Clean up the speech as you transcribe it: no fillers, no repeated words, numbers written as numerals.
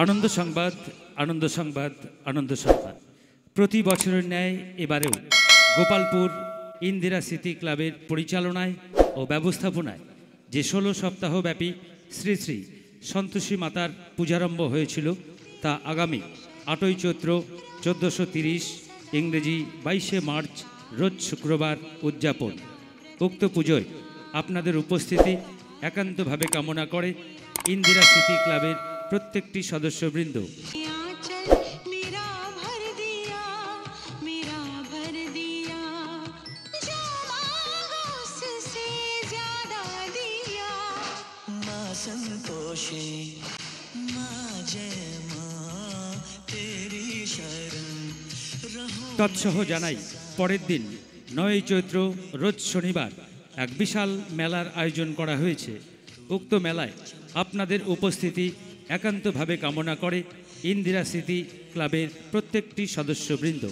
আনন্দ সংবাদ, আনন্দ সংবাদ, আনন্দ সংবাদ। প্রতি বছরের ন্যায় এবারেও গোপালপুর ইন্দিরা স্মৃতি ক্লাবের পরিচালনায় ও ব্যবস্থাপনায় যে 16 সপ্তাহব্যাপী শ্রী শ্রী সন্তোষী মাতার পূজারম্ভ হয়েছিল তা আগামী 8ই চৈত্র 1430 ইংরেজি 22শে মার্চ রোজ শুক্রবার উদযাপন। উক্ত পুজোয় আপনাদের উপস্থিতি একান্তভাবে কামনা করে ইন্দিরা স্মৃতি ক্লাবের প্রত্যেকটি সদস্যবৃন্দ। তৎসহ জানাই পরের দিন 9ই চৈত্র রোজ শনিবার এক বিশাল মেলার আয়োজন করা হয়েছে। উক্ত মেলায় আপনাদের উপস্থিতি একান্তভাবে কামনা করে ইন্দিরা স্মৃতি ক্লাবের প্রত্যেকটি সদস্যবৃন্দ।